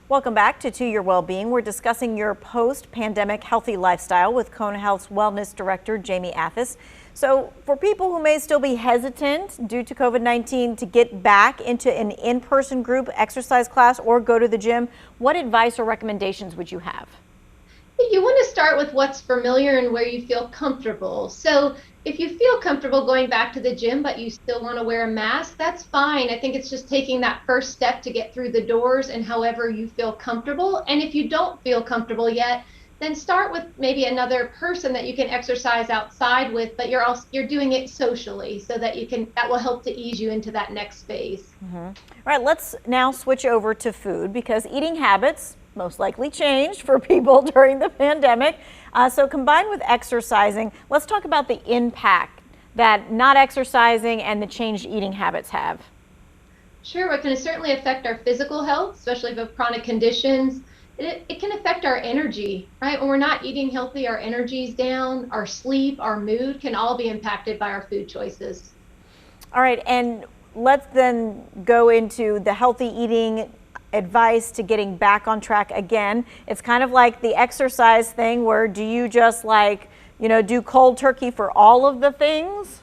Welcome back to Your Wellbeing. We're discussing your post-pandemic healthy lifestyle with Kona Health's Wellness Director, Jamie Athis. So for people who may still be hesitant due to COVID-19 to get back into an in-person group exercise class or go to the gym, what advice or recommendations would you have? You want to start with what's familiar and where you feel comfortable. So if you feel comfortable going back to the gym, but you still want to wear a mask, that's fine. I think it's just taking that first step to get through the doors and however you feel comfortable. And if you don't feel comfortable yet, then start with maybe another person that you can exercise outside with, but you're doing it socially so that that will help to ease you into that next phase. All right, let's now switch over to food because eating habits most likely changed for people during the pandemic. So combined with exercising, let's talk about the impact that not exercising and the changed eating habits have. Sure, it can certainly affect our physical health, especially if we have chronic conditions. It can affect our energy, right? When we're not eating healthy, our energy's down, our sleep, our mood can all be impacted by our food choices. All right, and let's then go into the healthy eating advice to getting back on track again. It's kind of like the exercise thing where do you just do cold turkey for all of the things?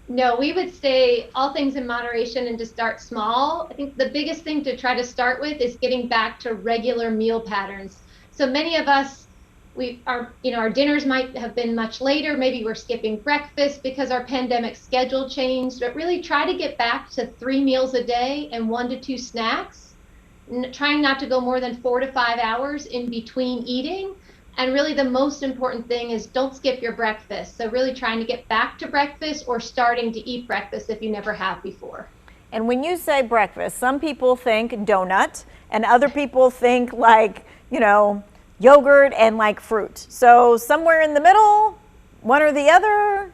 No, we would say all things in moderation and to start small. I think the biggest thing to try to start with is getting back to regular meal patterns. So many of us, our dinners might have been much later. Maybe we're skipping breakfast because our pandemic schedule changed, but really try to get back to 3 meals a day and 1 to 2 snacks, trying not to go more than 4 to 5 hours in between eating. And really the most important thing is don't skip your breakfast. So really trying to get back to breakfast or starting to eat breakfast if you never have before. And when you say breakfast, some people think donut and other people think yogurt and fruit. So somewhere in the middle, one or the other?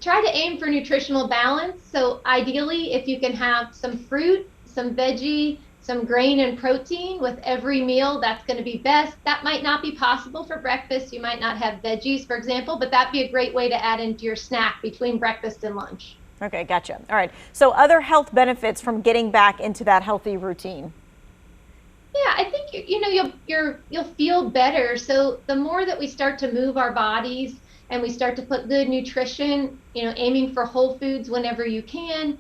Try to aim for nutritional balance. So ideally, if you can have some fruit, some veggie, some grain and protein with every meal, that's going to be best. That might not be possible for breakfast. You might not have veggies, for example, but that'd be a great way to add into your snack between breakfast and lunch. Okay, gotcha. All right. So other health benefits from getting back into that healthy routine. Yeah, I think you'll feel better. So the more that we start to move our bodies and we start to put good nutrition, aiming for whole foods whenever you can,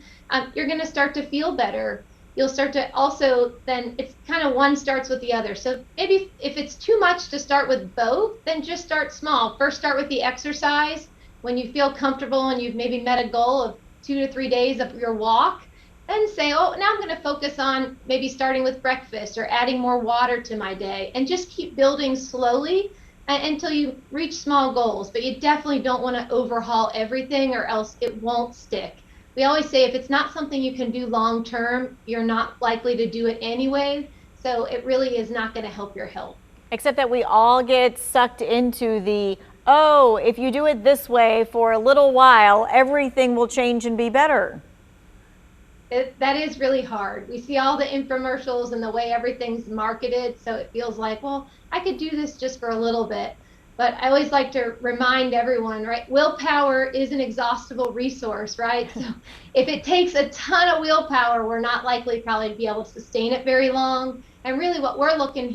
you're going to start to feel better. You'll start to also, then it's kind of one starts with the other. So maybe if it's too much to start with both, then just start small. First start with the exercise. When you feel comfortable and you've maybe met a goal of 2 to 3 days of your walk, then say, oh, now I'm going to focus on maybe starting with breakfast or adding more water to my day, and just keep building slowly until you reach small goals. But you definitely don't want to overhaul everything or else it won't stick. We always say if it's not something you can do long term, you're not likely to do it anyway. So it really is not going to help your health. Except that we all get sucked into if you do it this way for a little while, everything will change and be better. That is really hard. We see all the infomercials and the way everything's marketed, so it feels like, well, I could do this just for a little bit. But I always like to remind everyone, right? Willpower is an exhaustible resource, right? So if it takes a ton of willpower, we're not likely probably to be able to sustain it very long. And really what we're looking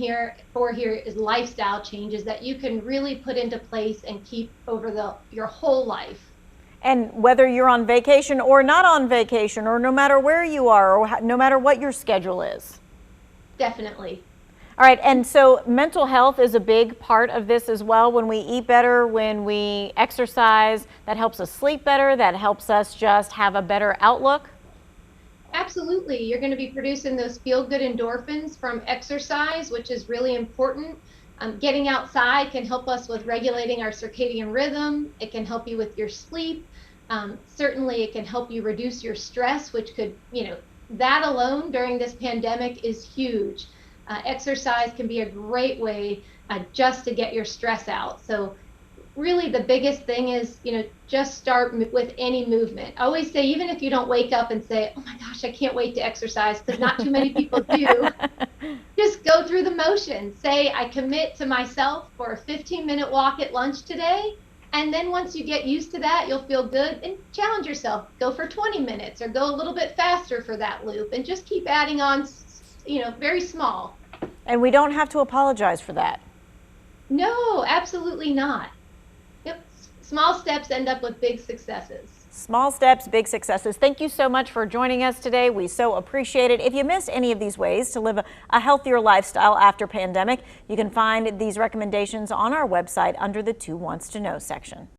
for here is lifestyle changes that you can really put into place and keep over your whole life. And whether you're on vacation or not on vacation, or no matter where you are, or no matter what your schedule is. Definitely. All right, and so mental health is a big part of this as well. When we eat better, when we exercise, that helps us sleep better, that helps us just have a better outlook. Absolutely. You're going to be producing those feel-good endorphins from exercise, which is really important. Getting outside can help us with regulating our circadian rhythm. It can help you with your sleep. Certainly, it can help you reduce your stress, which could, that alone during this pandemic is huge. Exercise can be a great way just to get your stress out. So really the biggest thing is, just start with any movement. I always say, even if you don't wake up and say, oh my gosh, I can't wait to exercise, because not too many people do, just go through the motions. Say, I commit to myself for a 15-minute walk at lunch today. And then once you get used to that, you'll feel good, and challenge yourself. Go for 20 minutes or go a little bit faster for that loop, and just keep adding on very small. And we don't have to apologize for that. No, absolutely not. Yep. Small steps end up with big successes. Small steps, big successes. Thank you so much for joining us today. We so appreciate it. If you missed any of these ways to live a healthier lifestyle after pandemic, you can find these recommendations on our website under the Who Wants to Know section.